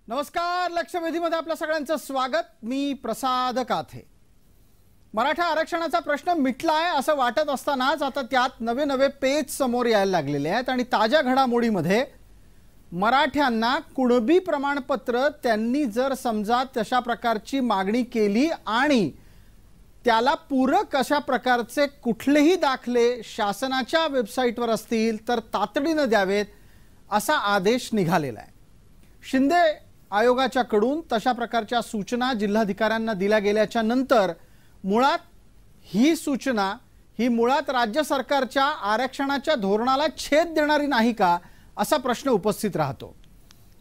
नमस्कार, लक्षवेधीमध्ये आपल्या सगळ्यांचं स्वागत। मी प्रसाद काथे। मराठा आरक्षणाचा प्रश्न मिटलाय असं वाटत असतानाच आता त्यात नवे नवे पेच समोर यायला लागलेले आहेत आणि ताज्या घडामोडीमध्ये मराठ्यांना कुणबी प्रमाणपत्र त्यांनी जर समजा तशा प्रकारची मागणी केली आणि त्याला पूरक अशा प्रकारचे कुठलेही दाखले शासनाच्या वेबसाईटवर असतील तर तातडीने द्यावेत असा आदेश निघालेला आहे। शिंदे आयोगाच्याकडून तशा प्रकारच्या सूचना जिल्हाधिकाऱ्यांना दिल्या गेल्याच्या नंतर मुळात ही सूचना ही मुळात राज्य सरकारच्या आरक्षणाच्या धोरणाला छेद देणारी नाही का असा प्रश्न उपस्थित राहतो।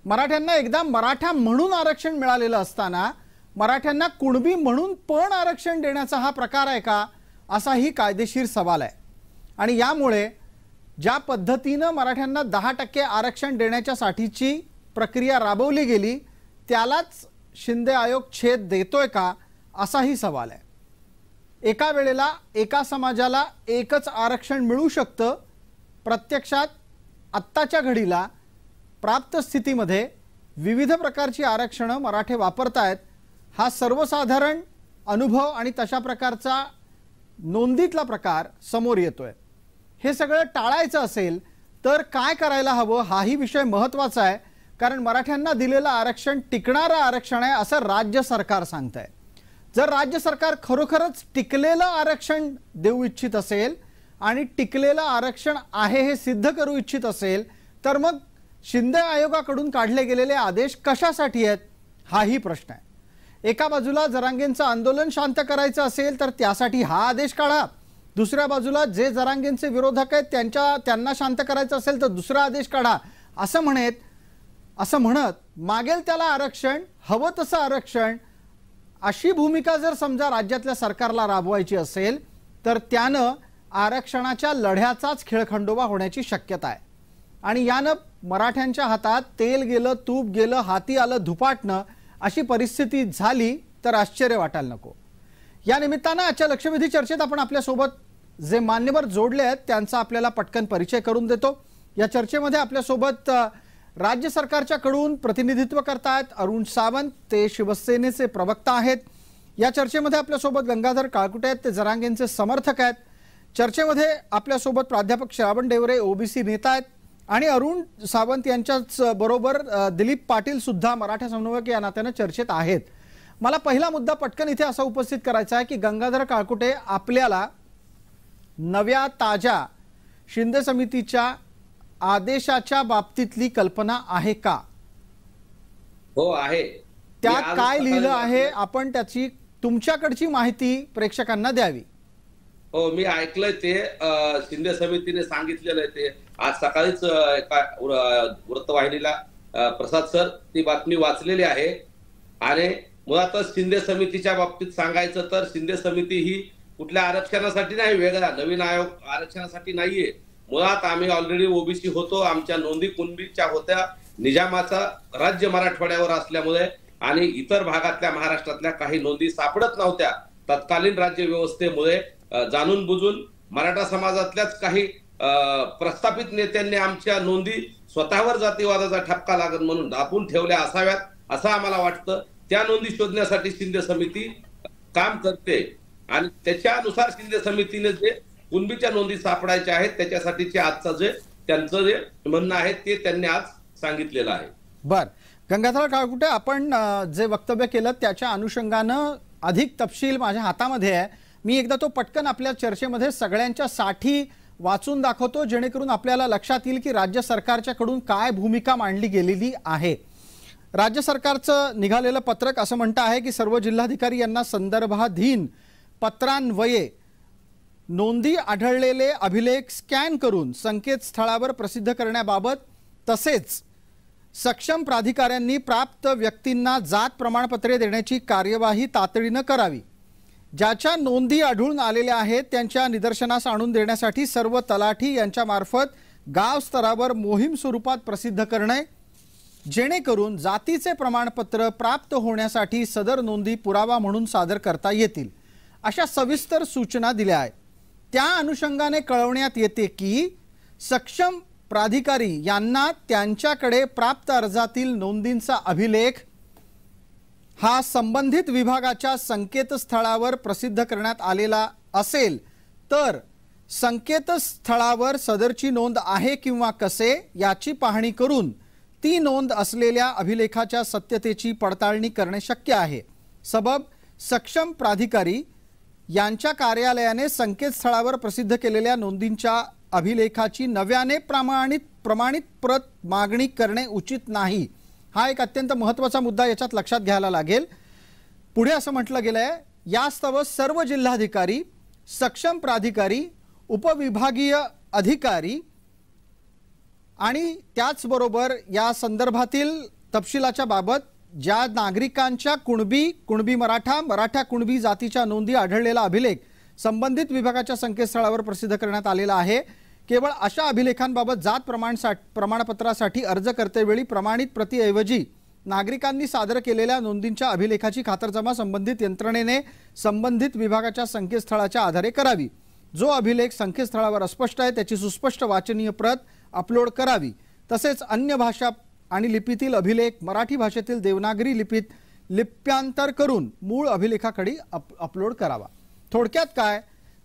मराठ्यांना एकदा मराठा म्हणून आरक्षण मिळालेलं असताना मराठ्यांना कुणबी म्हणून पण आरक्षण देण्याचा हा प्रकार आहे का असाही कायदेशीर सवाल आहे। आणि यामुळे ज्या पद्धतीने मराठ्यांना 10% आरक्षण देण्याच्यासाठीची प्रक्रिया राबवली गेली त्यालाच शिंदे आयोग छेद देतोय का असाही सवाल आहे। एका वेळेला एका समाजाला एकच आरक्षण मिळू शकतं, प्रत्यक्षात आत्ताच्या घडीला प्राप्त स्थितीमध्ये विविध प्रकारची आरक्षण मराठे वापरतायत हा सर्वसाधारण अनुभव आणि तशा प्रकारचा नोंदीतला प्रकार समोर येतोय। हे सगळं टाळायचं असेल तर काय करायला हवं हाही विषय महत्त्वाचा आहे, कारण मराठ्यांना दिलेलं आरक्षण टिकणारं आरक्षण आहे असं राज्य सरकार सांगतंय। जर राज्य सरकार खरोखरच टिकलेलं आरक्षण देऊ इच्छित असेल आणि टिकलेलं आरक्षण आहे हे सिद्ध करू इच्छित असेल तर मग शिंदे आयोगाकडून काढले गेलेले आदेश कशासाठी आहेत हाही प्रश्न आहे। एका बाजूला जरांगेंचं आंदोलन शांत करायचं असेल तर त्यासाठी हा आदेश काढा, दुसऱ्या बाजूला जे जरांगेंचे विरोधक आहेत त्यांना शांत करायचं असेल तर दुसरा आदेश काढा असं म्हणत मागेल त्याला आरक्षण हवं तसं आरक्षण अशी भूमिका जर समजा राज्यातल्या सरकारला राबवायची असेल तर त्यानं आरक्षणाच्या लढ्याचाच खेळखंडोबा होण्याची शक्यता आहे। आणि यानं मराठ्यांच्या हातात तेल गेलं तूप गेलं हाती आलं धुपाटणं अशी परिस्थिती झाली तर आश्चर्य वाटायला नको। या निमित्तानं आजच्या लक्षवेधी चर्चेत आपण आपल्यासोबत जे मान्यवर जोडले आहेत त्यांचा आपल्याला पटकन परिचय करून देतो। या चर्चेमध्ये आपल्यासोबत राज्य सरकारच्याकडून प्रतिनिधित्व करतायत अरुण सावंत, ते शिवसेनेचे प्रवक्ता आहेत। या चर्चेमध्ये आपल्यासोबत गंगाधर काळकुटे आहेत, ते जरांगेंचे समर्थक आहेत। चर्चेमध्ये आपल्यासोबत प्राध्यापक श्रावण डेवरे ओबीसी नेता आहेत आणि अरुण सावंत यांच्याच बरोबर दिलीप पाटील सुद्धा मराठा समन्वयक या नात्याने चर्चेत आहेत। मला पहिला मुद्दा पटकन इथे असा उपस्थित करायचा आहे की गंगाधर काळकुटे, आपल्याला नव्या ताज्या शिंदे समितीच्या आदेशाच्या बाबतीतली कल्पना आहे का? हो आहे। त्यात काय लिहिलं आहे आपण त्याची तुमच्याकडची माहिती प्रेक्षकांना द्यावी। हो, मी ऐकलंय ते शिंदे समितीने सांगितलेलं आहे ते आज सकाळीच एका वृत्तवाहिनीला प्रसाद सर ती बातमी वाचलेली आहे। आणि मुळातच शिंदे समितीच्या बाबतीत सांगायचं तर शिंदे समिती ही कुठल्या आरक्षणासाठी नाही, वेगळा नवीन आयोग आरक्षणासाठी नाहीये। मुळात आम्ही ऑलरेडी ओबीसी होतो, आमच्या नोंदी कुणबीच्या होत्या, निजामाचा राज्य मराठवाड्यावर असल्यामुळे आणि इतर भागातल्या महाराष्ट्रातल्या काही नोंदी सापडत नव्हत्या। तत्कालीन राज्य व्यवस्थेमुळे जाणून बुजून मराठा समाजातल्याच काही प्रस्थापित नेत्यांनी आमच्या नोंदी स्वतःवर जातीवादाचा ठपका लागत म्हणून दापून ठेवल्या असाव्यात असं आम्हाला वाटतं। त्या नोंदी शोधण्यासाठी शिंदे समिती काम करते आणि त्याच्यानुसार शिंदे समितीने जे कुणबीच्या नोंदी सापडायच्या आहेत त्याच्यासाठीचे आजचं जे त्यांचं जे म्हणणं आहे ते त्यांनी आज सांगितलेलं आहे। बर, गंगाधर काळकुटे, आपण जे वक्तव्य केलं त्याच्या अनुषंगानं अधिक तपशील माझ्या हातामध्ये आहे। मी एकदा तो पटकन आपल्या चर्चेमध्ये सगळ्यांच्या साठी वाचून दाखवतो जेणेकरून आपल्याला लक्षात येईल की राज्य सरकारच्याकडून काय भूमिका मांडली गेलेली आहे। राज्य सरकारचं निघालेलं पत्रक असं म्हणतं आहे की सर्व जिल्हाधिकारी यांना संदर्भाधीन पत्रान्वये नोंदी आढळलेले अभिलेख स्कॅन करून संकेतस्थळावर प्रसिद्ध करण्याबाबत तसेच सक्षम प्राधिकाऱ्यांनी प्राप्त व्यक्तींना जात प्रमाणपत्रे देण्याची कार्यवाही तातडीने करावी। ज्याच्या नोंदी आढळून आलेल्या आहेत त्यांच्या निदर्शनास आणून देण्यासाठी सर्व तलाठी यांच्यामार्फत गाव स्तरावर मोहीम स्वरूपात प्रसिद्ध करणे, जेणेकरून जातीचे प्रमाणपत्र प्राप्त होण्यासाठी सदर नोंदी पुरावा म्हणून सादर करता येतील, अशा सविस्तर सूचना दिल्या आहेत। त्या अनुषंगाने कळवण्यात येते की सक्षम प्राधिकारी यांना त्यांच्याकडे प्राप्त अर्जातील नोंदींचा अभिलेख हा संबंधित विभागाच्या संकेतस्थळावर प्रसिद्ध करण्यात आलेला असेल तर संकेतस्थळावर सदरची नोंद आहे किंवा कसे याची पाहणी करून ती नोंद असलेल्या अभिलेखाच्या सत्यतेची पडताळणी करणे शक्य आहे। सबब सक्षम प्राधिकारी यांच्या कार्यालयाने संकेतस्थळावर प्रसिद्ध केलेल्या नोंदींच्या अभिलेखाची नव्याने प्रमाणित प्रत मागणी करणे उचित नाही। हा एक अत्यंत महत्त्वाचा मुद्दा याच्यात लक्षात घ्यायला लागेल। पुढे असं म्हटलं गेलं आहे, यास्तव सर्व जिल्हाधिकारी, सक्षम प्राधिकारी, उपविभागीय अधिकारी आणि त्याचबरोबर या संदर्भातील तपशिलाच्या बाबत ज्या नागरिकांच्या कुणबी मराठा कुणबी जातीच्या नोंदी आढळलेला अभिलेख संबंधित विभागाच्या संकेतस्थळावर प्रसिद्ध करण्यात आलेला आहे, केवळ अशा अभिलेखांबाबत जात प्रमाणपत्रासाठी अर्ज करतेवेळी प्रमाणित प्रतिऐवजी नागरिकांनी सादर केलेल्या नोंदींच्या अभिलेखाची खातरजमा संबंधित यंत्रणेने संबंधित विभागाच्या संकेतस्थळाच्या आधारे करावी। जो अभिलेख संकेतस्थळावर अस्पष्ट आहे त्याची सुस्पष्ट वाचनीय प्रत अपलोड करावी। तसेच अन्य भाषा आणि लिपीतील अभिलेख मराठी भाषेतील देवनागरी लिपीत लिप्यांतर करून मूळ अभिलेखाकडे अपलोड करावा। थोडक्यात काय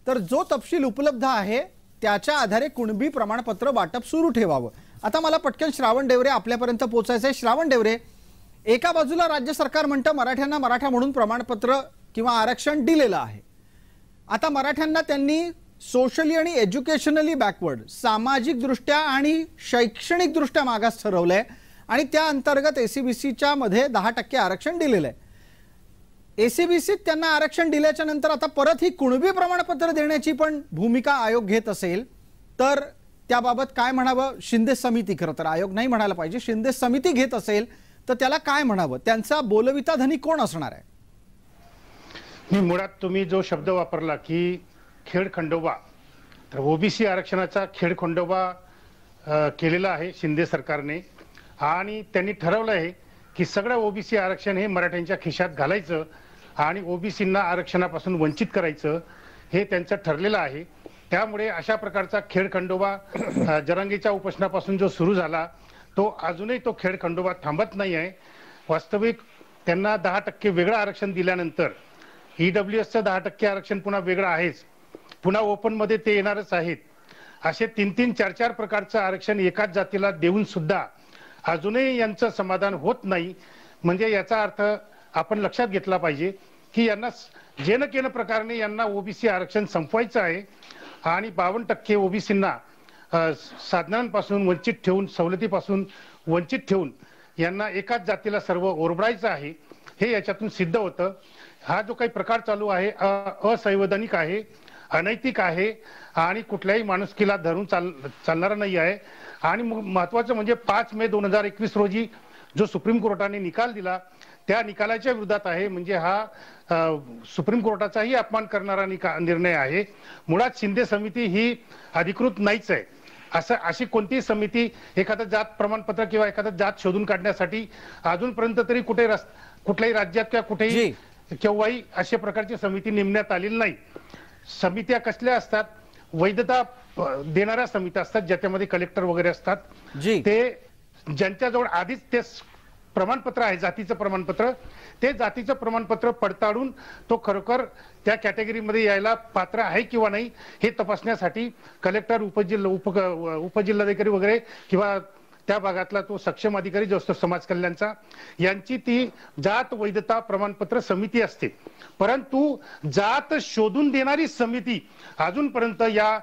तर जो तपशील उपलब्ध आहे त्याच्या आधारे कुणबी प्रमाणपत्र वाटप सुरू ठेवावं। आता मला पटकन श्रावण डेवरे आपल्यापर्यंत पोहोचायचं आहे। श्रावण डेवरे, एका बाजूला राज्य सरकार म्हणतं मराठ्यांना मराठा म्हणून प्रमाणपत्र किंवा आरक्षण दिलेलं आहे। आता मराठ्यांना त्यांनी सोशली आणि एज्युकेशनली बॅकवर्ड, सामाजिक दृष्ट्या आणि शैक्षणिक दृष्ट्या मागास ठरवलंय आणि त्या अंतर्गत एसीबीसीच्या मध्ये 10% आरक्षण दिलेलं आहे। एसीबीसीत त्यांना आरक्षण दिल्याच्या नंतर आता परत ही कुणबी प्रमाणपत्र देण्याची पण भूमिका आयोग घेत असेल तर त्याबाबत काय म्हणावं? शिंदे समिती, खरं तर आयोग नाही म्हणायला पाहिजे, शिंदे समिती घेत असेल तर त्याला काय म्हणावं? त्यांचा बोलविता धनी कोण असणार आहे? मी मुळात तुम्ही जो शब्द वापरला की खेडखंडोबा, तर ओबीसी आरक्षणाचा खेडखंडोबा केलेला आहे शिंदे सरकारने आणि त्यांनी ठरवलं आहे की सगळं ओबीसी आरक्षण हे मराठ्यांच्या खिशात घालायचं आणि ओबीसींना आरक्षणापासून वंचित करायचं हे त्यांचं ठरलेलं आहे। त्यामुळे अशा प्रकारचा खेडखंडोबा जरांगीच्या उपोषणापासून जो सुरू झाला तो अजूनही तो खेडखंडोबा थांबत नाही आहे। वास्तविक त्यांना 10% वेगळं आरक्षण दिल्यानंतर ईडब्ल्यूएसचं 10% आरक्षण पुन्हा वेगळं आहेच, पुन्हा ओपन मध्ये ते येणारच आहेत। असे 3-3, 4-4 प्रकारचं आरक्षण एकाच जातीला देऊन सुद्धा अजूनही यांचं समाधान होत नाही। म्हणजे याचा अर्थ आपण लक्षात घेतला पाहिजे की यांना जे न केन प्रकारे यांना ओबीसी आरक्षण संपवायचं आहे आणि 52% ओबीसींना साधनांपासून वंचित ठेवून, सवलतीपासून वंचित ठेवून यांना एकाच जातीला सर्व ओरबडायचं आहे हे याच्यातून सिद्ध होतं। हा जो काही प्रकार चालू आहे असंवैधानिक आहे, अनैतिक आहे आणि कुठल्याही माणुसकीला धरून चालणारा नाही आहे। आणि महत्त्वाचं म्हणजे 5 मे 2021 रोजी जो सुप्रीम कोर्टाने निकाल दिला त्या निकालाच्या विरोधात आहे। म्हणजे हा सुप्रीम कोर्टाचाही अपमान करणारा निर्णय आहे। मुळात शिंदे समिती ही अधिकृत नाहीच आहे। अशी कोणतीही समिती एखादं जात प्रमाणपत्र किंवा एखादं जात शोधून काढण्यासाठी अजूनपर्यंत तरी कुठल्याही राज्यात किंवा कुठेही केव्हाही अशा प्रकारची समिती नेमण्यात आलेली नाही। समित्या कसल्या असतात? वैधता देणाऱ्या समित्या असतात ज्याच्यामध्ये कलेक्टर वगैरे असतात, ते ज्यांच्याजवळ आधीच ते प्रमाणपत्र आहे जातीचं प्रमाणपत्र, ते जातीचं प्रमाणपत्र पडताळून तो खरोखर त्या कॅटेगरीमध्ये यायला पात्र आहे किंवा नाही हे तपासण्यासाठी कलेक्टर, उपजिल्हाधिकारी वगैरे किंवा त्या भागातला तो सक्षम अधिकारी जो असतो समाज कल्याणचा, यांची ती जात वैधता प्रमाणपत्र समिती असते। परंतु जात शोधून देणारी समिती अजूनपर्यंत या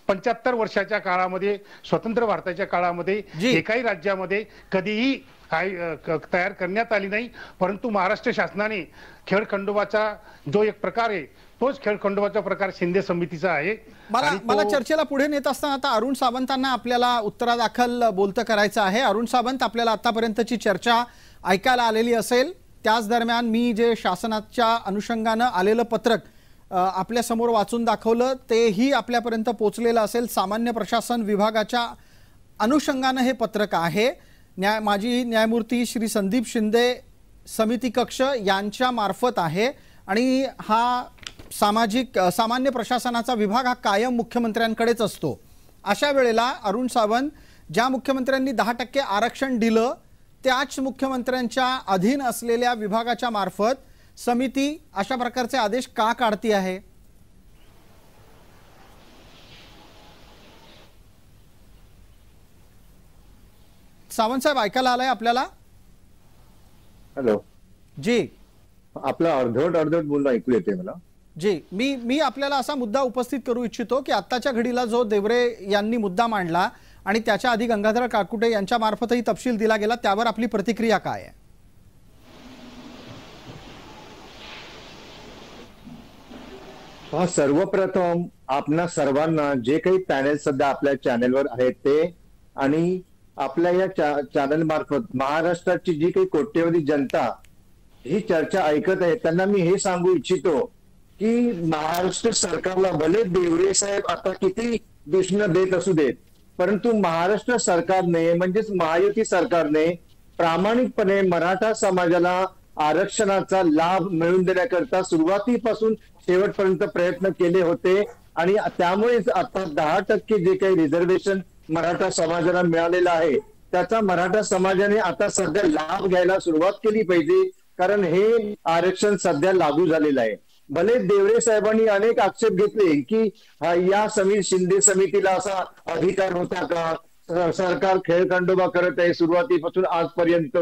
75 वर्षाच्या काळामध्ये, स्वतंत्र भारताच्या काळामध्ये एकाही राज्यामध्ये कधीही तयार करण्यात आली नाही। परंतु महाराष्ट्र शासनाने खेडखंडोबाचा जो एक प्रकार आहे तोच खेडखंडोबाचा प्रकार शिंदे समितीचा आहे। मला चर्चेला पुढे नेत असताना आता अरुण सावंतांना आपल्याला उत्तरादाखल बोलतं करायचं आहे। अरुण सावंत, आपल्याला आतापर्यंतची चर्चा ऐकायला आलेली असेल, त्याच दरम्यान मी जे शासनाच्या अनुषंगानं आलेलं पत्रक आपल्या समोर वाचून दाखवलं तेही आपल्यापर्यंत पोहोचलेलं असेल। सामान्य प्रशासन विभागाच्या अनुषंगानं हे पत्रक आहे। माजी न्यायमूर्ती श्री संदीप शिंदे समिती कक्ष यांच्या मार्फत आहे आणि हा सामान्य प्रशासनाचा विभाग हा कायम मुख्यमंत्र्यांकडेच असतो। अशा वेळेला अरुण सावंत, ज्या मुख्यमंत्र्यांनी 10% आरक्षण दिलं त्याच मुख्यमंत्र्यांच्या अधीन असलेल्या विभागाच्या मार्फत समिती अशा प्रकारचे आदेश का काढती आहे? सावंत साहेब, ऐकायला आलाय आपल्याला? हॅलो जी, आपलं अर्धवट बोलणं ऐकू येते मला. जी, मी आपल्याला असा मुद्दा उपस्थित करू इच्छितो की आत्ताच्या घडीला जो देवरे यांनी मुद्दा मांडला आणि त्याच्या आधी गंगाधर काकुटे यांच्या मार्फतही तपशील दिला गेला, त्यावर आपली प्रतिक्रिया काय आहे? सर्वप्रथम आपणा सर्वांना जे काही पॅनल सध्या आपल्या चॅनेलवर आहेत ते आणि आपल्या या चॅनल मार्फत महाराष्ट्राची जी काही कोट्यवधी जनता ही चर्चा ऐकत आहे त्यांना मी हे सांगू इच्छितो की महाराष्ट्र सरकारला भले देवरे साहेब आता किती दूषण देत असू देत, परंतु महाराष्ट्र सरकारने म्हणजेच महायुती सरकारने प्रामाणिकपणे मराठा समाजाला आरक्षणाचा लाभ मिळवून देण्याकरता सुरुवातीपासून शेवटपर्यंत प्रयत्न केले होते आणि त्यामुळेच आता 10% जे काही रिझर्वेशन मराठा समाजाला मिळालेला आहे त्याचा मराठा समाजाने आता सध्या लाभ घ्यायला सुरुवात केली पाहिजे, कारण हे आरक्षण सध्या लागू झालेलं आहे. भले देवरे साहेबांनी अनेक आक्षेप घेतले की या शिंदे समितीला असा अधिकार होता का, सरकार खेळखंडोबा करत आहे सुरुवातीपासून आजपर्यंत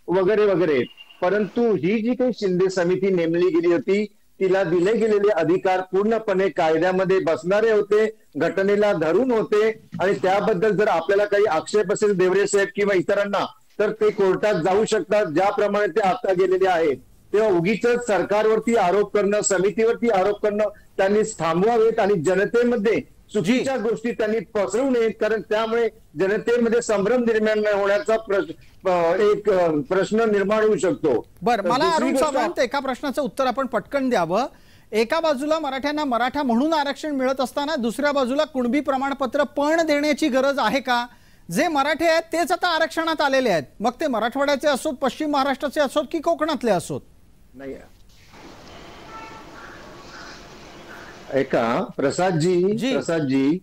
वगैरे वगैरे, परंतु ही जी काही शिंदे समिती नेमली गेली होती तिला दिले गेलेले अधिकार पूर्णपणे कायद्यामध्ये बसणारे होते, घटनेला धरून होते आणि त्याबद्दल जर आपल्याला काही आक्षेप असेल देवरे साहेब किंवा इतरांना तर ते कोर्टात जाऊ शकतात. ज्याप्रमाणे ते आता गेलेले आहेत तेव्हा उगीच सरकारवरती आरोप करणं, समितीवरती आरोप करणं त्यांनी थांबवावेत आणि जनतेमध्ये चुकीच्या गोष्टी त्यांनी पसरवू नयेत, कारण त्यामुळे जनतेमध्ये संभ्रम निर्माण होण्याचा एक प्रश्न निर्माण होऊ शकतो. बरं, मला अरुण सावंत एका प्रश्नाचं उत्तर आपण पटकन द्यावं. एका बाजूला मराठ्यांना मराठा म्हणून आरक्षण मिळत असताना दुसऱ्या बाजूला कुणबी प्रमाणपत्र पण देण्याची गरज आहे का? जे मराठे आहेत तेच आता आरक्षणात आलेले आहेत, मग ते मराठवाड्याचे असोत, पश्चिम महाराष्ट्राचे असोत की कोकणातले असोत. नाही ऐका प्रसादजी,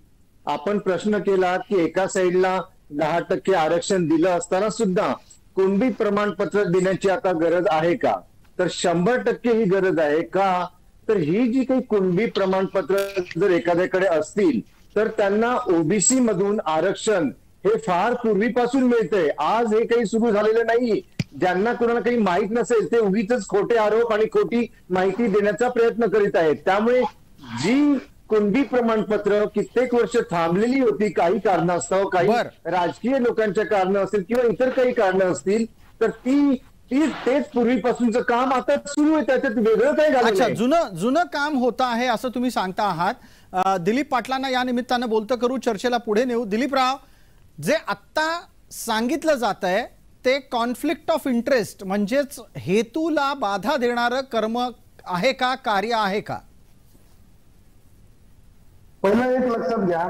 आपण प्रश्न केला की एका साईडला 10% आरक्षण दिलं असताना सुद्धा कुणबी प्रमाणपत्र देण्याची आता गरज आहे का? तर 100% ही गरज आहे का? तर ही जी काही कुणबी प्रमाणपत्र जर एखाद्याकडे असतील तर त्यांना ओबीसी मधून आरक्षण हे फार पूर्वीपासून मिळतंय, आज हे काही सुरू झालेलं नाही. ज्यांना कोणाला काही माहित नसेल ते उगीच खोटे आरोप आणि खोटी माहिती देण्याचा प्रयत्न करीत आहेत. त्यामुळे जी कुणबी प्रमाणपत्र कित्येक वर्ष थांबलेली होती काही कारणास्तव, काही राजकीय लोकांच्या कारण असतील किंवा इतर काही कारण असतील, तर तेच पूर्वीपासूनचं काम आता सुरू आहे, त्याच्यात वेगळं काय झालं? अच्छा, जुनं काम होतं आहे असं तुम्ही सांगता आहात. दिलीप पाटलांना या निमित्तानं बोलतं करू, चर्चेला पुढे नेऊ. दिलीपराव, जे आत्ता सांगितलं जात आहे ते कॉन्फ्लिक्ट ऑफ इंटरेस्ट म्हणजेच हेतूला बाधा देणारं कर्म आहे का, कार्य आहे का? पहिलं एक लक्षात घ्या,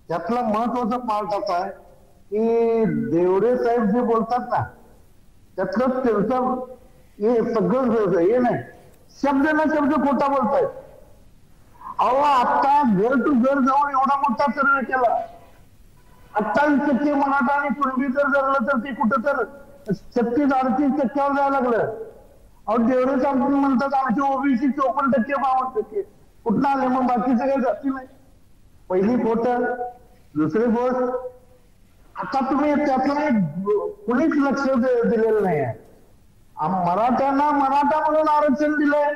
त्यातला महत्वाचा पार्ट असा आहे की देवरे साहेब जे बोलतात ना त्यातलं त्यांचं हे सगळं हे नाही, शब्द ना शब्द खोटा बोलतायत. अहो आता घर टू घर जाऊन एवढा मोठा सर्वे केला, 28% मराठा आणि कुणबी जर धरलं तर ते कुठं तर 36-38% जायला लागलं. अहो देवरे साहेब म्हणतात आमची ओबीसी 54%, 52%. कुठं आले मग बाकी सगळे जाती नाही? पहिली गोष्ट. दुसरी गोष्ट, आता तुम्ही त्यातला कुणीच लक्ष दिलेलं नाही आहे. मराठ्यांना मराठा म्हणून आरक्षण दिलंय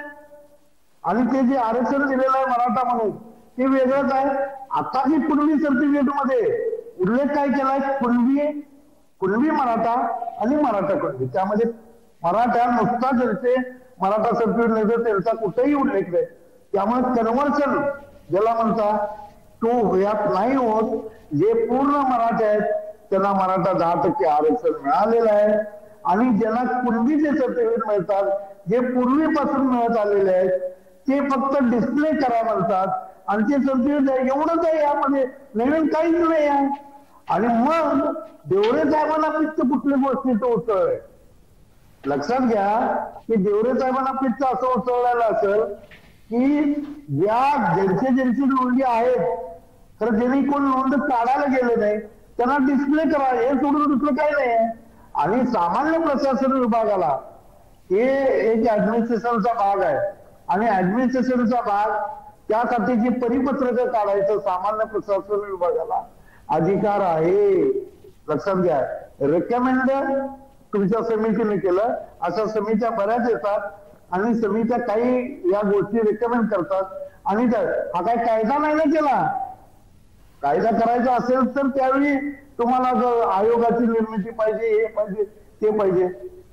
आणि ते जे आरक्षण दिलेलं आहे मराठा म्हणून ते वेगळंच आहे. आता ही कुणबी सर्टिफिकेट मध्ये उल्लेख काय केलाय? कुणबी मराठा आणि मराठा कुणबी, त्यामध्ये मराठा नुसता जसे मराठा सर्टिफिकेट नाही त्यांचा कुठेही उल्लेख नाही. त्यामुळे कन्व्हर्शन ज्याला म्हणतात तो यात नाही होत. जे पूर्ण मराठा आहेत त्यांना मराठा 10% आरक्षण मिळालेलं आहे आणि ज्यांना कुणबीचे सर्टिफिकेट मिळतात जे पूर्वीपासून मिळत आलेले आहेत ते फक्त डिस्प्ले करा म्हणतात आणि ते सर्टिफिकेट आहे, एवढंच आहे, यामध्ये नवीन काहीच नाही आहे. आणि मग देवरे साहेबांना पित्त कुठल्या गोष्टीचं उसळ आहे? लक्षात घ्या की देवरे साहेबांना पित्त असं उसळलेलं असेल की ज्यांची नोंदी आहेत तर ज्यांनी कोण नोंद काढायला गेले नाही त्यांना डिस्प्ले करा, हे सोडून दुसरं काही नाही. आणि सामान्य प्रशासन विभागाला हे एक ऍडमिनिस्ट्रेशनचा भाग आहे आणि ऍडमिनिस्ट्रेशनचा भाग त्यासाठी जे परिपत्रक काढायचं सामान्य प्रशासन विभागाला अधिकार आहे. लक्षात घ्या. रेकमेंड तुमच्या समितीने केलं, अशा समित्या बऱ्याच येतात आणि समित्या काही या गोष्टी रेकमेंड करतात आणि हा काही कायदा नाही ना केला. कायदा करायचा असेल तर त्यावेळी तुम्हाला आयोगाची निर्मिती पाहिजे, हे पाहिजे ते पाहिजे.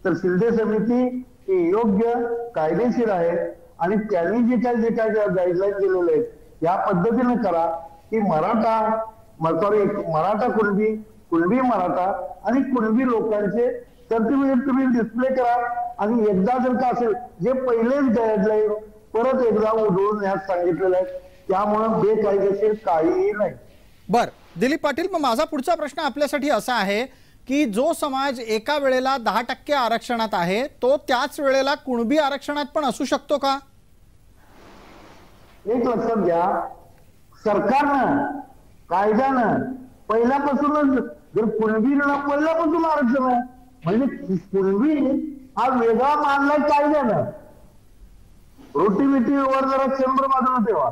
तर शिंदे समिती ही योग्य कायदेशीर आहे आणि त्यांनी जे काय गाईडलाईन दिलेले आहेत या पद्धतीने करा की मराठा कुणबी मराठा आणि कुणबी लोकांचे सर्टिफिकेट तुम्ही डिस्प्ले करा. आणि एकदा जर का असेल जे पहिलेच गाईडलाईन परत एकदा उधळून न्यास सांगितलेलं आहे, त्यामुळे बेकायदेशीर काहीही नाही. बर दिलीप पाटील, मग माझा पुढचा प्रश्न आपल्यासाठी असा आहे की जो समाज एका वेळेला 10% आरक्षणात आहे तो त्याच वेळेला कुणबी आरक्षणात पण असू शकतो का? एक लक्षात घ्या, सरकारनं कायद्यानं पहिल्यापासूनच जर कुणबीला पहिल्यापासून आरक्षण आहे म्हणजे कुणबी हा वेगळा मानलाय कायद्यानं. रोटीविटीवर जरा चंद्र बाजूला ठेवा.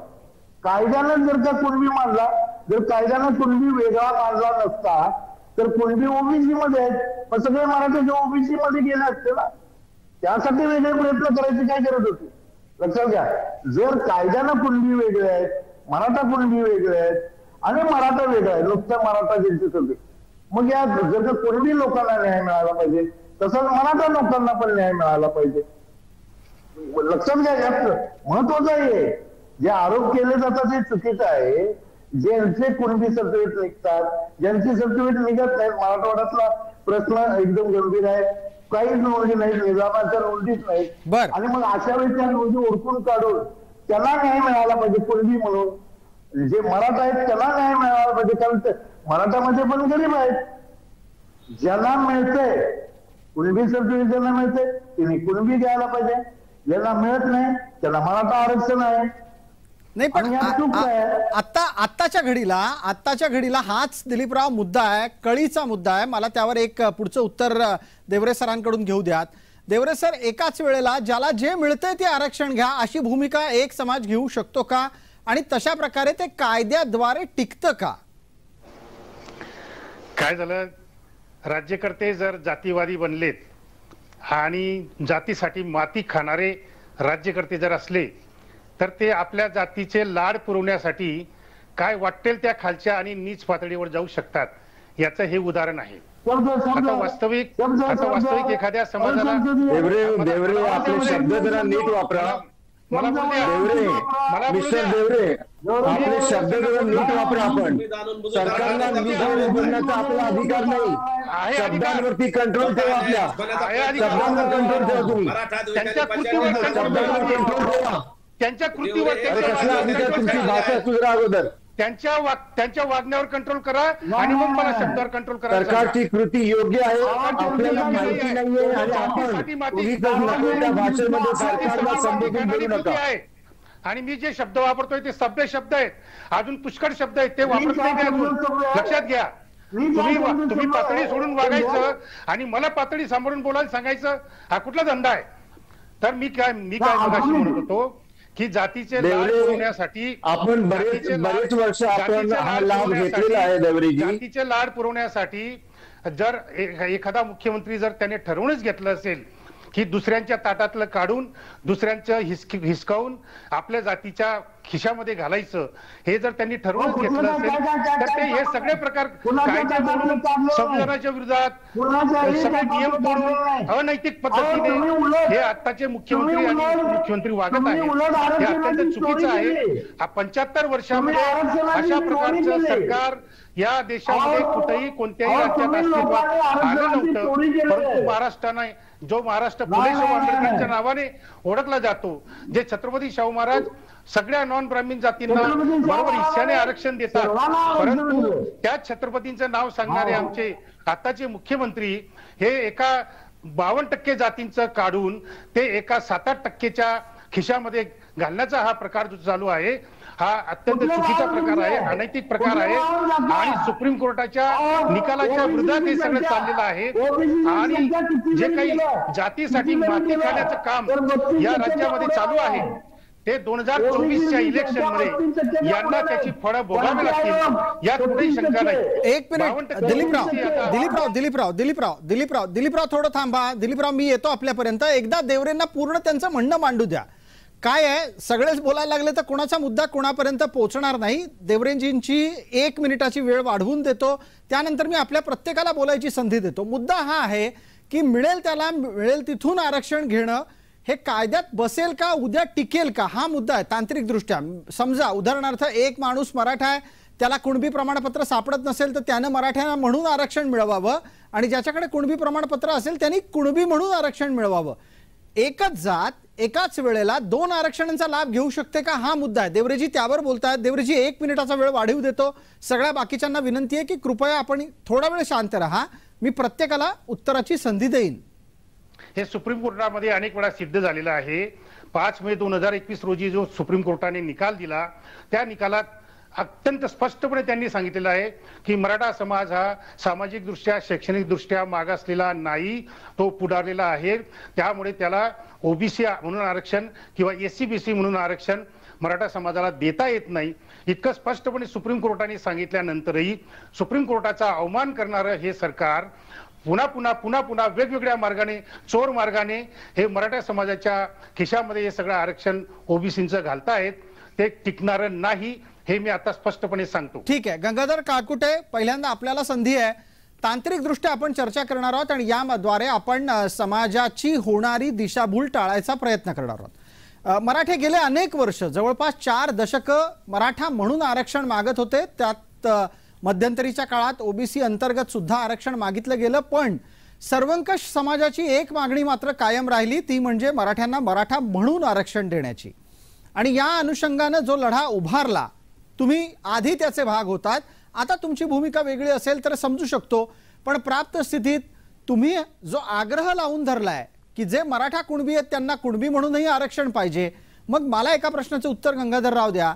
कायद्यानं जर का कुणबी मानला, जर कायद्यानं कुणबी वेगळा मानला नसता तर कुणबी ओबीसी मध्ये आहेत, पण सगळे मराठ्याचे ओबीसी मध्ये गेले असते ना. त्यासाठी वेगळे प्रयत्न करायची काय गरज होती? लक्षात घ्या. जर कायद्यानं कुणबी वेगळे आहेत, मराठा कुणबी वेगळे आहेत आणि मराठा वेगळा आहे, नुसतं मराठा ज्यांची सगळे, मग या जर का कुणबी लोकांना न्याय मिळाला पाहिजे तसंच मराठा लोकांना पण न्याय मिळाला पाहिजे. लक्षात घ्या. जास्त महत्वाचं आहे, जे आरोप केले जातात ते चुकीचं आहे. ज्यांचे कुणबी सर्टिफिकेट निघतात, ज्यांचे सर्टिफिकेट निघत नाहीत, मराठवाड्यातला प्रश्न एकदम गंभीर आहे. काहीच नोंदी नाहीत, निजामाच्या नोंदीच नाहीत आणि मग अशा वेळी त्या नोंदी ओळखून काढून त्यांना न्याय मिळाला पाहिजे. कुणबी म्हणून जे मराठा आहेत त्यांना न्याय मिळाला पाहिजे, कारण मराठामध्ये पण गरीब आहेत. ज्यांना मिळतंय कुणबी सर्टिफिकेट ज्यांना मिळतंय त्यांनी कुणबी द्यायला पाहिजे, ज्यांना मिळत नाही त्यांना मराठा आरक्षण आहे. नाही पण आत्ताच्या घडीला हाच दिलीपराव मुद्दा आहे, कळीचा मुद्दा आहे. मला त्यावर एक पुढचं उत्तर देवरे सरांकडून घेऊ द्यात. देवरे सर, एकाच वेळेला ज्याला जे मिळतंय ते आरक्षण घ्या अशी भूमिका एक समाज घेऊ शकतो का? आणि तशा प्रकारे ते कायद्याद्वारे टिकतं का? काय झालं, राज्यकर्ते जर जातीवादी बनलेत आणि जातीसाठी माती खाणारे राज्यकर्ते जर असले तर ते आपल्या जातीचे लाड पुरवण्यासाठी काय वाटेल त्या खालच्या आणि नीच पातळीवर जाऊ शकतात. याचं हे उदाहरण आहे. आता वास्तविक एखाद्या समाजाला देवरे आपले शब्द जरा नीट वापरा. मिस्टर देवरे आपले शब्द जरा नीट वापरा. आपण सरकारला बोलण्याचा आपला अधिकार नाही. शब्दांवरती कंट्रोल ठेवा. आपल्या शब्दांवर कंट्रोल ठेवा. तुम्ही शब्दांवर कंट्रोल ठेवा. त्यांच्या कृतीवर तुमची भाषा सुधारा. अगोदर त्यांच्या वागण्यावर कंट्रोल करा आणि मग मला शब्दावर कंट्रोल करा. सरकारची कृती योग्य आहे, आपल्याला माहिती नाहीये आणि आपण भाषेमध्ये सरकारला संबोधन करू नका. आणि मी जे शब्द वापरतोय ते सभ्य शब्द आहेत, अजून पुष्कळ शब्द आहेत ते वापरत नाही. लक्षात घ्या. तुम्ही पातळी सोडून वागायचं आणि मला पातळी सांभाळून बोलायला सांगायचं, हा कुठला धंदा आहे? तर मी काय मगाशी म्हणत होतो की जातीचे लाभ पुरवण्यासाठी आपण बरेच वर्ष आपण हा लाभ घेतलेला आहे. देवरेजी, जातीचे लाड पुरवण्यासाठी जर एखादा मुख्यमंत्री जर त्याने ठरवूनच घेतलं असेल की दुसऱ्यांच्या ताटातलं काढून दुसऱ्यांचं हिसकावून आपल्या जातीच्या खिशामध्ये घालायचं, हे जर त्यांनी ठरवूनच घेतलं असेल तर ते हे सगळे प्रकार कायदे तोडून, संविधानाच्या विरुद्धात सगळे नियम तोडून अनैतिक पद्धतीने हे आत्ताचे मुख्यमंत्री आणि मुख्यमंत्री वागत आहेत. हे अत्यंत चुकीचं आहे. 75 वर्षामध्ये अशा प्रकारचं सरकार या देशामध्ये कुठेही कोणत्याही राज्यात अस्तित्वात आलं नव्हतं. परंतु महाराष्ट्राने जो महाराष्ट्र फुले शाहू आंबेडकरांच्या नावाने ओळखला जातो, जे छत्रपती शाहू महाराज सगळ्या नॉन ब्राह्मण जातींना बरोबर हिस्साने आरक्षण देतात, परंतु त्या छत्रपतींचं नाव सांगणारे आमचे आताचे मुख्यमंत्री हे एका 52% जातींचं काढून ते एका 7-8% खिशामध्ये घालण्याचा हा प्रकार जो चालू आहे हा अत्यंत चुकीचा प्रकार आहे, अनैतिक प्रकार आहे आणि सुप्रीम कोर्टाच्या निकालाच्या विरोधात हे सगळं चाललेलं आहे। आणि जे काही जातीसाठी माती खाण्याचं काम या राज्यामध्ये चालू आहे ते 2024च्या इलेक्शन मध्ये यांना त्याची फळं भोगावी लागतील, यात कुठेही शंका नाही। एक मिनिट दिलीपराव थोडं थांबा। दिलीपराव, मी येतो आपल्यापर्यंत। एकदा देवरेंना पूर्ण त्यांचं म्हणणं मांडू द्या। काय आहे, सगळेच बोलायला लागले तर कोणाचा मुद्दा कोणापर्यंत पोहोचणार नाही। देवरेंजींची 1 मिनिटाची वेळ वाढवून देतो, त्यानंतर मी आपल्या प्रत्येकाला बोलायची संधी देतो। मुद्दा हा आहे की मिळेल त्याला मिळेल तिथून आरक्षण घेणं हे कायद्यात बसेल का, उद्या टिकेल का, हा मुद्दा आहे तांत्रिक दृष्ट्या। समजा उदाहरणार्थ एक माणूस मराठा आहे, त्याला कुणबी प्रमाणपत्र सापडत नसेल तर त्यानं मराठ्यांना म्हणून आरक्षण मिळवावं आणि ज्याच्याकडे कुणबी प्रमाणपत्र असेल त्यांनी कुणबी म्हणून आरक्षण मिळवावं। एकच जात एकाच वेळेला 2 आरक्षणांचा लाभ घेऊ शकते का, हा मुद्दा आहे। देवरेजी त्यावर बोलतायत। देवरेजी 1 मिनिटाचा वेळ वाढवू देतो। सगळ्या बाकीच्यांना विनंती आहे की कृपया आपण थोडा वेळ शांत राहा, मी प्रत्येकाला उत्तराची संधी देईन। हे सुप्रीम कोर्टामध्ये अनेक वेळा सिद्ध झालेलं आहे। 5 मे 2021 रोजी जो सुप्रीम कोर्टाने निकाल दिला त्या निकालात अत्यंत स्पष्टपणे त्यांनी सांगितलेलं आहे की मराठा समाज हा सामाजिक दृष्ट्या शैक्षणिक दृष्ट्या मागासलेला नाही, तो पुढारलेला आहे, त्यामुळे त्याला ओबीसी म्हणून आरक्षण किंवा एससी-बीसी म्हणून आरक्षण मराठा समाजाला देता येत नाही। इतकं स्पष्टपणे सुप्रीम कोर्टाने सांगितल्यानंतरही सुप्रीम कोर्टाचा अवमान करणारं हे सरकार पुन्हा वेगवेगळ्या मार्गाने, चोर मार्गाने हे मराठा समाजाच्या खिशामध्ये हे सगळं आरक्षण ओबीसींचं घालतायत। ते टिकणारं नाही हे मी आता स्पष्टपणे सांगतो। ठीक आहे, गंगाधर काळकुटे, पहिल्यांदा आपल्याला संधी आहे। तांत्रिक दृष्ट्या आपण चर्चा करणार आहोत आणि याद्वारे आपण समाजाची होणारी दिशाभूल टाळायचा प्रयत्न करणार आहोत। मराठे गेले अनेक वर्ष, जवळपास 4 दशकं मराठा म्हणून आरक्षण मागत होते। त्यात मध्यंतरीच्या काळात ओबीसी अंतर्गत सुद्धा आरक्षण मागितलं गेलं, पण सर्वंकष समाजाची एक मागणी मात्र कायम राहिली, ती म्हणजे मराठ्यांना मराठा म्हणून आरक्षण देण्याची। आणि या अनुषंगाने जो लढा उभारला, तुम्ही आधी त्याचे भाग होतात, आता तुमची भूमिका वेगळी असेल तर समजू शकतो, पण प्राप्त स्थितीत तुम्ही जो आग्रह लावून धरलाय की जे मराठा कुणबी आहेत त्यांना कुणबी म्हणूनही आरक्षण पाहिजे, मग मला एका प्रश्नाचं उत्तर गंगाधरराव द्या,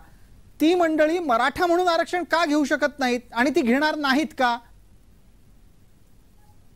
ती मंडळी मराठा म्हणून आरक्षण का घेऊ शकत नाहीत आणि ती घेणार नाहीत का?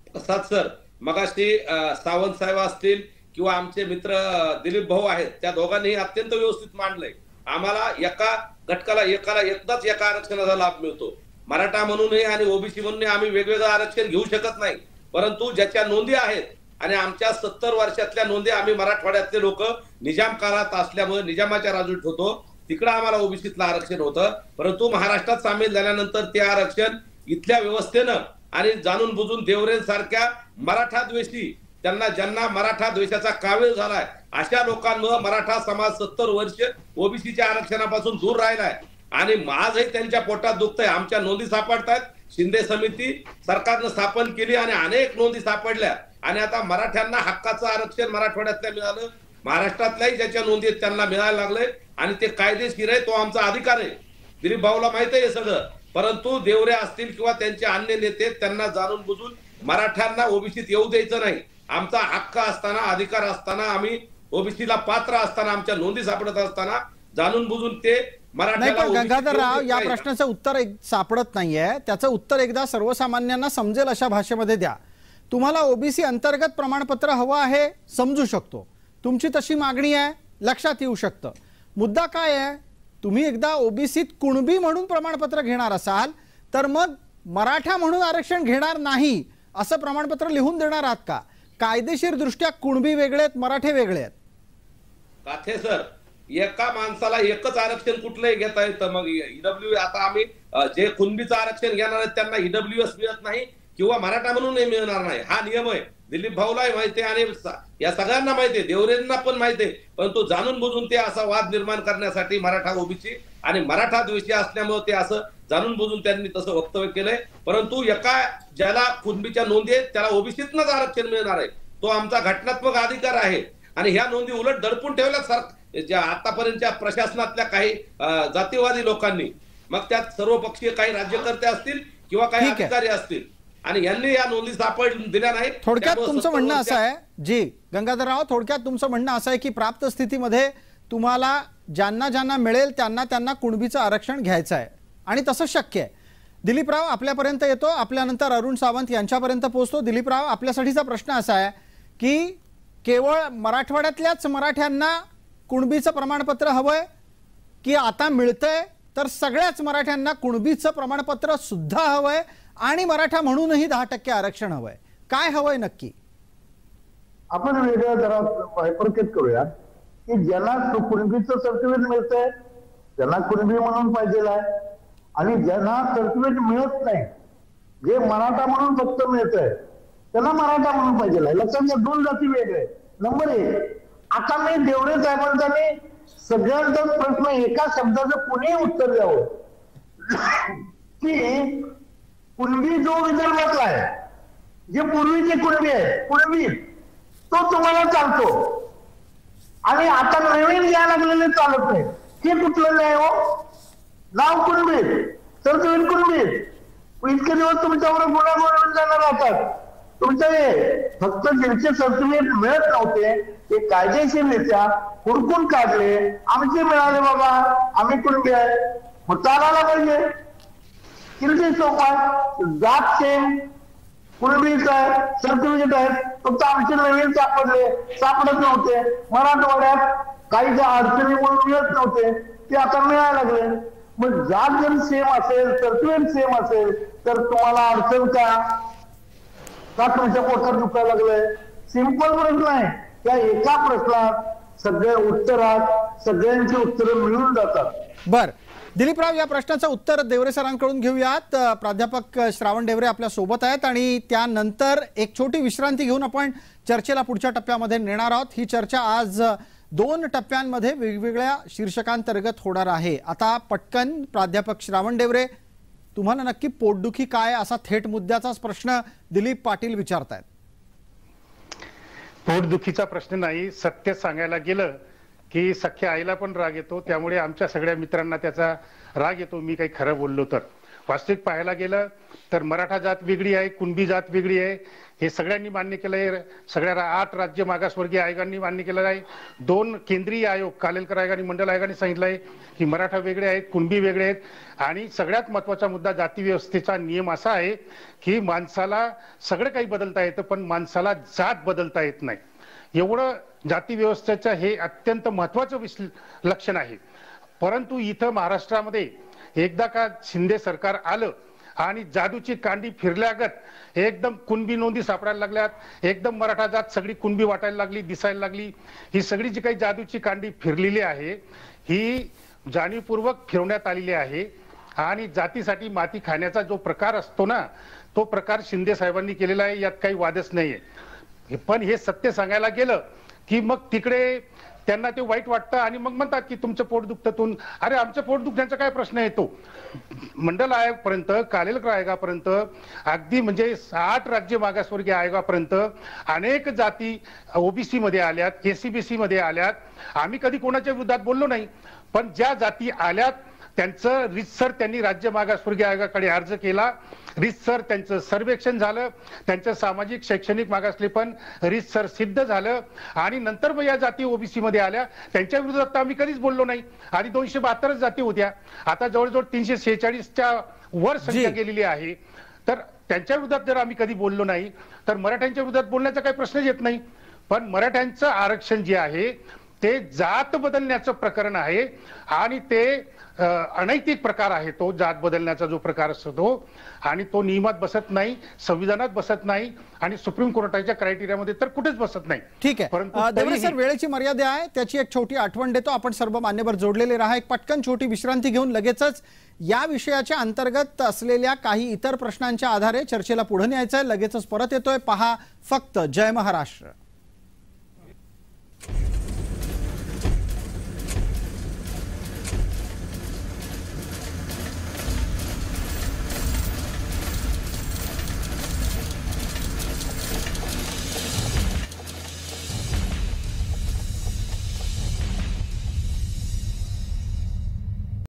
प्रसाद सर, मगाशी सावंत साहेब असतील किंवा आमचे मित्र दिलीप भाऊ आहेत, त्या दोघांनीही अत्यंत व्यवस्थित मांडलंय। आम्हाला एका घटकाला एकदाच एका आरक्षणाचा लाभ मिळतो। मराठा म्हणूनही आणि ओबीसी म्हणूनही आम्ही वेगवेगळं आरक्षण घेऊ शकत नाही, परंतु ज्याच्या नोंदी आहेत आणि आमच्या 70 वर्षातल्या नोंदी आम्ही मराठवाड्यातले लोक निजाम काळात असल्यामुळे निजामाच्या राजूट होतो, तिकडे आम्हाला ओबीसीतलं आरक्षण होतं, परंतु महाराष्ट्रात सामील झाल्यानंतर ते आरक्षण इथल्या व्यवस्थेनं आणि जाणून बुजून देवरेंसारख्या मराठा द्वेषी, ज्यांना मराठा द्वेषाचा कावीळ झालाय, अशा लोकांमुळे मराठा समाज 70 वर्ष ओबीसीच्या आरक्षणापासून दूर राहिलाय आणि आजही त्यांच्या पोटात दुखतंय। आमच्या नोंदी सापडतायत, शिंदे समिती सरकारनं स्थापन केली आणि अनेक नोंदी सापडल्या आणि आता मराठ्यांना हक्काचं आरक्षण मराठवाड्यातल्या मिळालं, महाराष्ट्रातल्याही ज्याच्या नोंदी आहेत त्यांना मिळायला लागले आणि ते कायदेशीर आहे, तो आमचा अधिकार आहे। दिलीप भाऊला माहित आहे हे सगळं, परंतु देवरे असतील किंवा त्यांचे अन्य नेते त्यांना जाणून बुजून मराठ्यांना ओबीसीत येऊ द्यायचं नाही। आमचा हक्क असताना, अधिकार असताना, आम्ही ओबीसीला पात्र असताना, आमच्या नोंदी सापडत असताना जाणून बुजून ते मराठ्याला। गंगाधरराव, या प्रश्नाचं उत्तर सापडत नाहीये, त्याचं उत्तर एकदा सर्वसामान्यांना समजेल अशा भाषेमध्ये द्या। तुम्हाला ओबीसी अंतर्गत प्रमाणपत्र हवं आहे, समजू शकतो, तुमची तशी मागणी आहे, लक्षात येऊ शकतं। मुद्दा काय आहे, तुम्ही एकदा ओबीसीत कुणबी म्हणून प्रमाणपत्र घेणार असाल तर मग मराठा म्हणून आरक्षण घेणार नाही असं प्रमाणपत्र लिहून देणार आहात का? कायदेशीर दृष्ट्या कुणबी वेगळे आहेत, मराठे वेगळे आहेत। काथे सर, एका माणसाला एकच आरक्षण कुठलंही घेता येतं, मग ईडब्ल्यू आता आम्ही जे कुणबीचं आरक्षण घेणार आहेत त्यांना ईडब्ल्यूएस मिळत नाही किंवा मराठा म्हणूनही मिळणार नाही, हा नियम आहे। दिलीप भाऊलाही माहिती आहे आणि या सगळ्यांना माहिती आहे, देवरेंना पण माहिती आहे, परंतु जाणून बुजून ते असा वाद निर्माण करण्यासाठी मराठा ओबीसी आणि मराठा द्वेषी असल्यामुळे ते असं जाणून बुजून त्यांनी तसं वक्तव्य केलंय। परंतु ज्याला कुणबीच्या नोंदी आहेत त्याला ओबीसीतनंच आरक्षण मिळणार आहे, तो आमचा घटनात्मक अधिकार आहे। आणि ह्या नोंदी उलट दडपून ठेवल्या ज्या आतापर्यंतच्या प्रशासनातल्या काही जातीवादी लोकांनी, मग त्यात सर्वपक्षीय काही राज्यकर्ते असतील किंवा काही अधिकारी असतील, आणि यांनी या नोंदी सापड दिल्या नाही। थोडक्यात तुमचं म्हणणं असं आहे, जी गंगाधरराव, थोडक्यात तुमचं म्हणणं असं आहे की प्राप्त स्थितीमध्ये तुम्हाला ज्यांना ज्यांना मिळेल त्यांना त्यांना कुणबीचं आरक्षण घ्यायचं आहे आणि तसं शक्य आहे. दिलीपराव आपल्यापर्यंत येतो, आपल्यानंतर अरुण सावंत यांच्यापर्यंत पोहोचतो. दिलीपराव, आपल्यासाठीचा प्रश्न असा आहे की केवळ मराठवाड्यातल्याच मराठ्यांना कुणबीचं प्रमाणपत्र हवंय की आता मिळतंय तर सगळ्याच मराठ्यांना कुणबीचं प्रमाणपत्र सुद्धा हवंय आणि मराठा म्हणूनही 10% आरक्षण हवंय? काय हवंय नक्की? आपण वेगळं जरा बायफर्केट करूया की ज्यांना कुणबीचं सर्टिफिकेट मिळतंय त्यांना कुणबी म्हणून पाहिजे आहे आणि ज्यांना सर्टिफिकेट मिळत नाही, जे मराठा म्हणून फक्त मिळतंय त्यांना मराठा म्हणून पाहिजे आहे. लक्षात घ्या, 2 जाती वेगळे. नंबर 1, आता मी देवरे साहेबांचा सगळ्यांचा प्रश्न एका शब्दाचं पुणे उत्तर द्यावं की कुणबी जो विदर्भातला आहे, जे पूर्वीचे कुणबी आहे, कुणबी तो तुम्हाला चालतो आणि आता नवीन यायला लागलेले चालत नाही. हे कुठलं नाही हो? नाव कुणबी, तर तुम्ही कुणबी, इतके दिवस तुमच्यावर गुन्हा गोळून जाणार राहतात. तुमच्या फक्त ज्यांचे सर्टिफिकेट मिळत नव्हते ते कायदेशीररित्या हुडकून काढले, आमचे मिळाले बाबा, आम्ही कुणबी आहे, मग चालायला पाहिजे. किती सोपा, जात सेम कुणबीच आहे, सर्टिफिकेट आहे, फक्त आमचे नवीन सापडत नव्हते. मराठवाड्यात काही ज्या अडचणी म्हणून मिळत नव्हते ते आता मिळायला लागले. मग जात जर सेम असेल, सर्टिफिकेट सेम असेल तर तुम्हाला अडचण का तुमच्या पोटात दुखायला लागलंय? सिंपल प्रश्न आहे. त्या एका प्रश्नात सगळ्या उत्तरात सगळ्यांची उत्तरं मिळून जातात. बर, दिलीपराव, या प्रश्नाचं उत्तर देवरे सरांकडून घेऊयात. प्राध्यापक श्रावण डेवरे आपल्या सोबत आहेत आणि त्यानंतर एक छोटी विश्रांती घेऊन आपण चर्चेला पुढच्या टप्प्यामध्ये नेणार आहोत. ही चर्चा आज 2 टप्प्यांमध्ये वेगवेगळ्या शीर्षकांतर्गत होणार आहे. आता पटकन प्राध्यापक श्रावण डेवरे, तुम्हाला नक्की पोटदुखी काय, असा थेट मुद्द्याचाच प्रश्न दिलीप पाटील विचारतायत. पोटदुखीचा प्रश्न नाही, सत्य सांगायला गेलं की सख्या आईला पण राग येतो, त्यामुळे आमच्या सगळ्या मित्रांना त्याचा राग येतो मी काही खरं बोललो तर. वास्तविक पाहायला गेलं तर मराठा जात वेगळी आहे, कुणबी जात वेगळी आहे, हे सगळ्यांनी मान्य केलंय. सगळ्या 8 राज्य मागासवर्गीय आयोगांनी मान्य केलेलं आहे. 2 केंद्रीय आयोग, कालेलकर आयोग आणि मंडल आयोगाने सांगितलंय की मराठा वेगळे आहेत, कुणबी वेगळे आहेत. आणि सगळ्यात महत्वाचा मुद्दा, जाती व्यवस्थेचा नियम असा आहे की माणसाला सगळं काही बदलता येतं पण माणसाला जात बदलता येत नाही. एवढं जाती व्यवस्थेचं हे अत्यंत महत्वाचं लक्षण आहे. परंतु इथं महाराष्ट्रामध्ये एकदा का शिंदे सरकार आलं आणि जादूची कांडी फिरल्यागत एकदम कुणबी नोंदी सापडायला लागल्यात, एकदम मराठा जात सगळी कुणबी वाटायला लागली, दिसायला लागली. ही सगळी जी काही जादूची कांडी फिरलेली आहे ही जाणीवपूर्वक फिरवण्यात आलेली आहे. आणि जातीसाठी माती खाण्याचा जो प्रकार असतो ना, तो प्रकार शिंदे साहेबांनी केलेला आहे, यात काही वादच नाहीये. पण हे सत्य सांगायला गेलं की मग तिकडे त्यांना ते वाईट वाटतं आणि मग म्हणतात की तुमचं पोट दुखतं. अरे आमचं पोट दुखण्याचा काय प्रश्न येतो? मंडल आयोगपर्यंत, कालेलकर आयोगापर्यंत, अगदी म्हणजे 8 राज्य मागासवर्गीय आयोगापर्यंत अनेक जाती ओबीसी मध्ये आल्यात, एसीबीसी मध्ये आल्यात. आम्ही कधी कोणाच्या विरोधात बोललो नाही, पण ज्या जाती आल्यात त्यांचं रितसर त्यांनी राज्य मागासवर्गीय आयोगाकडे अर्ज केला, रितसर त्यांचं सर्वेक्षण झालं, त्यांचं सामाजिक शैक्षणिक मागासलेपण रितसर सिद्ध झालं आणि नंतर मग या जाती ओबीसी मध्ये आल्या. त्यांच्या विरोधात आम्ही कधीच बोललो नाही. आधी 272 जाती होत्या, आता जवळजवळ 346च्या वर संख्या गेलेली आहे. तर त्यांच्या विरोधात जर आम्ही कधी बोललो नाही तर मराठ्यांच्या विरोधात बोलण्याचा काही प्रश्नच येत नाही. पण मराठ्यांचं आरक्षण जे आहे ते जात बदलण्याचं प्रकरण आहे आणि ते अनैतिक प्रकार आहे. तो जात बदलण्याचा जो प्रकार असतो तो, आणि तो नियमात बसत नाही, संविधानात बसत नाही आणि सुप्रीम कोर्टाच्या क्रायटेरियामध्ये तर कुठेच बसत नाही. ठीक आहे देवरे सर, वेळेची मर्यादा आहे, त्याची एक छोटी आठवण देतो. आपण सर्व मान्यवर जोडलेले राहा. एक पटकन छोटी विश्रांती घेऊन लगेचच या विषयाच्या अंतर्गत असलेल्या काही इतर प्रश्नांच्या आधारे चर्चेला पुढे न्यायचं आहे. लगेचच परत येतोय. पहा फक्त जय महाराष्ट्र.